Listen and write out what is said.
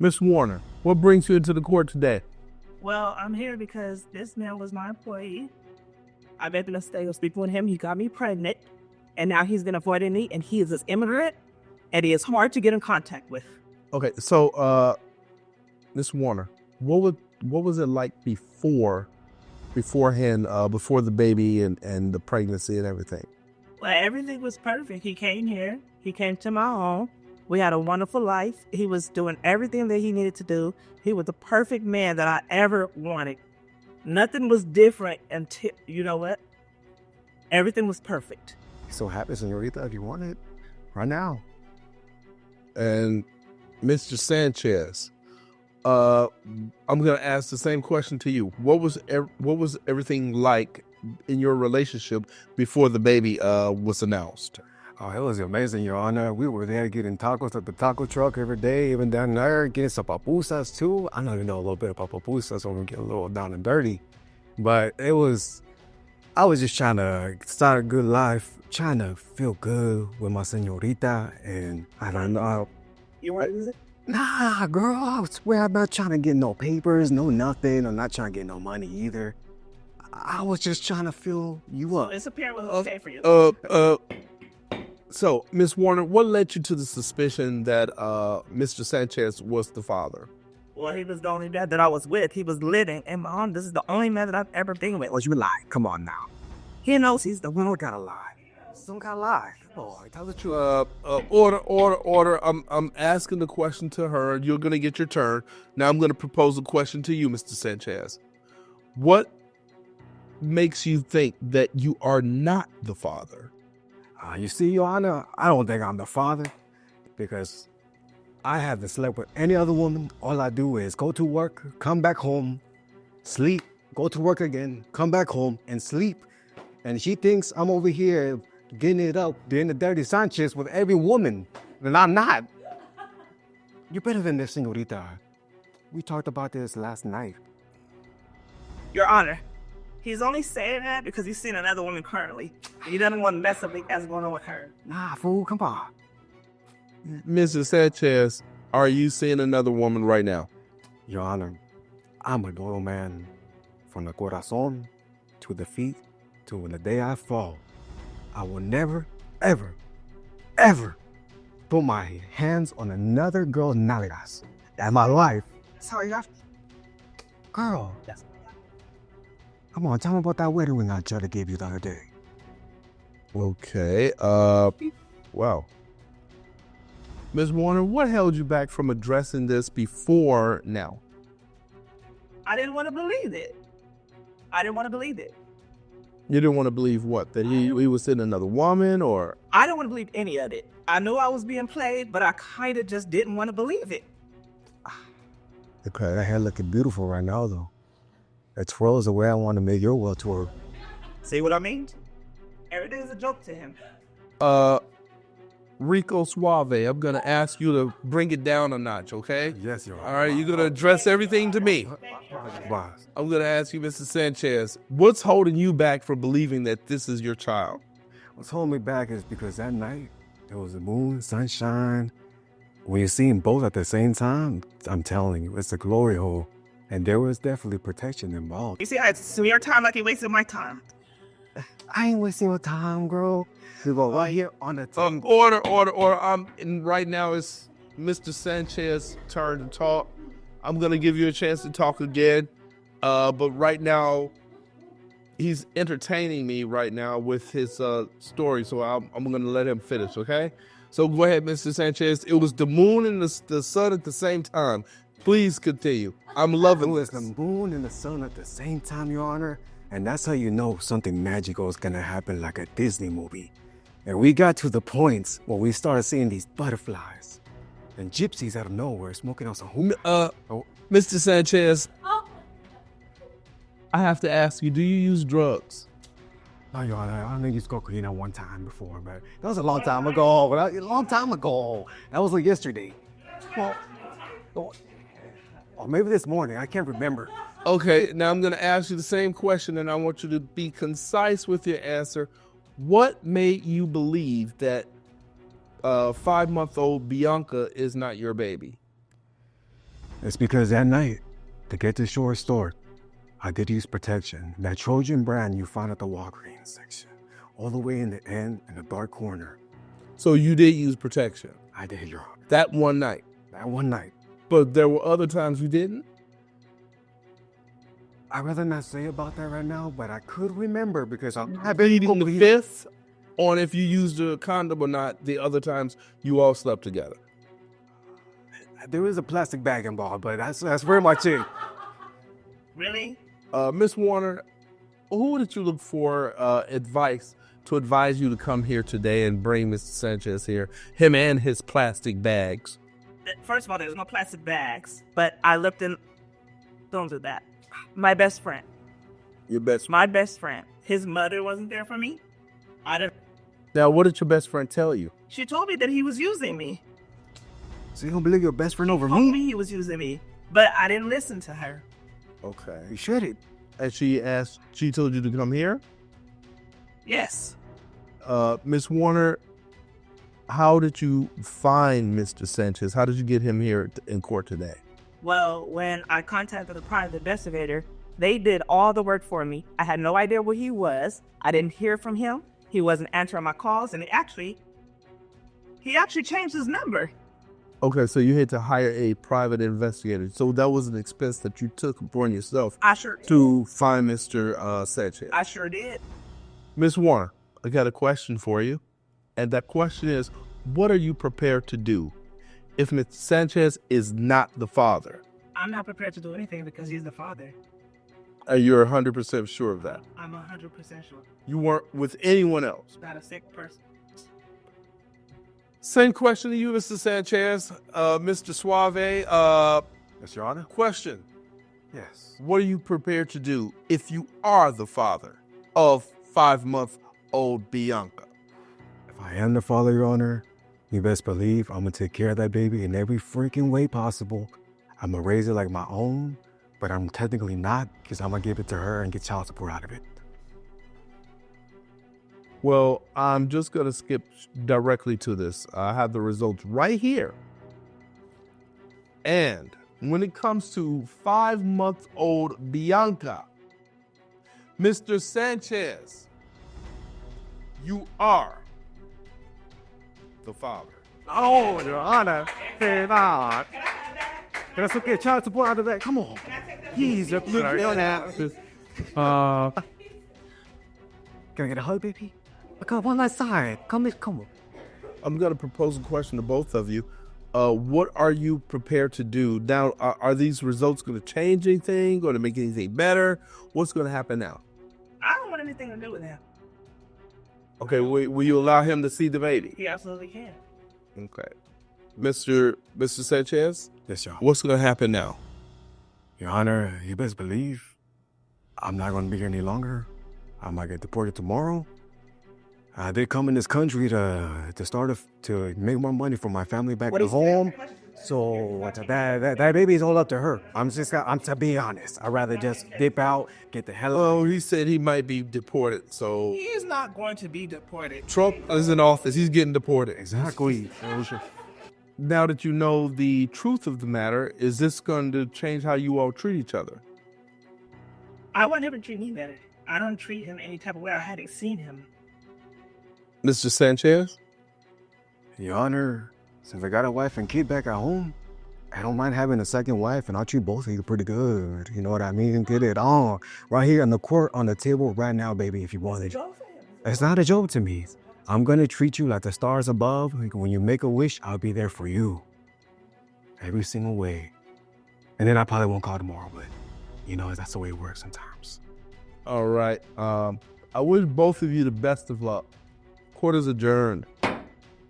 Miss Warner, what brings you into the court today? Well, I'm here because this man was my employee. I've been to stay speaking with him. He got me pregnant, and now he's been avoiding me, and he is an immigrant, and he is hard to get in contact with. Okay, so Miss Warner, what was it like beforehand, before the baby and the pregnancy and everything? Well, everything was perfect. He came here. He came to my home. We had a wonderful life. He was doing everything that he needed to do. He was the perfect man that I ever wanted. Nothing was different until, you know what? Everything was perfect. So happy, senorita, if you want it, right now. And Mr. Sanchez, I'm gonna ask the same question to you. What was everything like in your relationship before the baby was announced? Oh, it was amazing, Your Honor. We were there getting tacos at the taco truck every day, even down there getting some papusas too. I know you know a little bit about papusas, so we get a little down and dirty. But I was just trying to start a good life, trying to feel good with my senorita, and I don't know. You want to use it? Nah, girl, I swear I'm not trying to get no papers, no nothing. I'm not trying to get no money either. I was just trying to fill you up. It's apparently okay for you. So, Miss Warner, what led you to the suspicion that Mr. Sanchez was the father? Well, he was the only man that I was with. He was living in my home. This is the only man that I've ever been with. Well, you lie. Come on now. He knows he's the one who gotta lie. Some gotta lie. Oh, tell the truth. Order. I'm asking the question to her. You're gonna get your turn. Now I'm gonna propose a question to you, Mr. Sanchez. What makes you think that you are not the father? You see, Your Honor, I don't think I'm the father because I haven't slept with any other woman. All I do is go to work, come back home, sleep, go to work again, come back home, and sleep. And she thinks I'm over here getting it up, being the dirty Sanchez with every woman. And I'm not. You're better than this, senorita. We talked about this last night. Your Honor, he's only saying that because he's seeing another woman currently. He doesn't want to mess up as going on with her. Nah, fool, come on. Mr. Sanchez, are you seeing another woman right now? Your Honor, I'm a loyal man. From the corazón to the feet to when the day I fall. I will never, ever, ever put my hands on another girl's nalgas. That's my life. Sorry, you have Girl. Yes. Come on, tell me about that wedding ring I tried to give you the other day. Okay. Wow. Ms. Warner, what held you back from addressing this before now? I didn't want to believe it. You didn't want to believe what? That he was seeing another woman, or? I didn't want to believe any of it. I knew I was being played, but I kind of just didn't want to believe it. Okay, that hair looking beautiful right now, though. That twirl is the way I want to make your world twirl. See what I mean? Everything's a joke to him. Rico Suave, I'm going to ask you to bring it down a notch, okay? Yes, Your Honor. All right, you're going to address everything to me. Boss. I'm going to ask you, Mr. Sanchez, what's holding you back from believing that this is your child? What's holding me back is because that night, there was the moon, sunshine. When you see them both at the same time, I'm telling you, it's a glory hole. And there was definitely protection involved. You see, I spend your time like you wasted my time. I ain't wasting your time, girl. We go right here on the tongue. Order. And right now it's Mr. Sanchez's turn to talk. I'm going to give you a chance to talk again. But right now, he's entertaining me right now with his story. So I'm going to let him finish, okay? So go ahead, Mr. Sanchez. It was the moon and the sun at the same time. Please continue. I'm loving It was this. the moon and the sun at the same time, Your Honor. And that's how you know something magical is going to happen like a Disney movie. And we got to the points where we started seeing these butterflies and gypsies out of nowhere smoking on some Mr. Sanchez, I have to ask you, do you use drugs? No, Your Honor, I only used cocaine at one time before, but that was a long time ago. That was like yesterday. Well, or maybe this morning. I can't remember. Okay, now I'm going to ask you the same question, and I want you to be concise with your answer. What made you believe that 5-month-old Bianca is not your baby? It's because that night, to get the short story, I did use protection. That Trojan brand you found at the Walgreens section. All the way in the end, in the dark corner. So you did use protection I did, Your Honor. that one night, That one night. but there were other times you didn't? I'd rather not say about that right now, but I could remember because I've Pleading the fifth on if you used a condom or not the other times you all slept together. There is a plastic bag involved, but that's very much it. Really? Miss Warner, who did you look for advice to advise you to come here today and bring Mr. Sanchez here, him and his plastic bags? First of all, there's no plastic bags, but I looked in. Don't do that. My best friend. Your best My best friend. His mother wasn't there for me. Now, what did your best friend tell you? She told me that he was using me. So you don't believe your best friend over Told me? me he was using me, but I didn't listen to her. Okay. You should it. And she told you to come here? Yes. Miss Warner, how did you find Mr. Sanchez? How did you get him here in court today? Well, when I contacted the private investigator, they did all the work for me. I had no idea where he was. I didn't hear from him. He wasn't answering my calls, and he actually changed his number. Okay, so you had to hire a private investigator. So that was an expense that you took upon yourself I sure did. to find Mr. Sanchez. I sure did. Miss Warner, I got a question for you. And that question is, what are you prepared to do if Mr. Sanchez is not the father? I'm not prepared to do anything because he's the father. Are you 100% sure of that? I'm 100% sure. You weren't with anyone else? Not a sick person. Same question to you, Mr. Sanchez. Mr. Suave, Yes, Your Honor? question. Yes. What are you prepared to do if you are the father of 5-month-old Bianca? If I am the father, Your Honor, you best believe I'm gonna take care of that baby in every freaking way possible. I'm gonna raise it like my own, but I'm technically not because I'm gonna give it to her and get child support out of it. Well, I'm just going to skip directly to this. I have the results right here. And when it comes to 5-month-old Bianca, Mr. Sanchez, you are the father. Oh, Your Honor. Say not. Let's get child support out of that. Come on. He's a Can I get a hug, baby? Come on, one last side. Come on. I'm going to propose a question to both of you. What are you prepared to do? Now, are these results going to change anything? Going to make anything better? What's going to happen now? I don't want anything to do with him. Okay, will you allow him to see the baby? He absolutely can. Okay. Mr. Sanchez, Yes, Your Honor. what's going to happen now? Your Honor, you best believe I'm not going to be here any longer. I might get deported tomorrow. I did come in this country to make more money for my family back at home. So that baby is all up to her. I'm to be honest. I'd rather just dip out, get the hell out. Oh, he said he might be deported. So He is not going to be deported. Trump is in office. He's getting deported. Exactly. Now that you know the truth of the matter, is this going to change how you all treat each other? I want him to treat me better. I don't treat him any type of way. I hadn't seen him. Mr. Sanchez? Your Honor, since I got a wife and kid back at home, I don't mind having a second wife, and I'll treat both of you pretty good. You know what I mean? Get it on. Right here on the court, on the table right now, baby, if you want it. It's not a joke to me. I'm going to treat you like the stars above. Like when you make a wish, I'll be there for you. Every single way. And then I probably won't call tomorrow, but you know, that's the way it works sometimes. All right. I wish both of you the best of luck. Court is adjourned.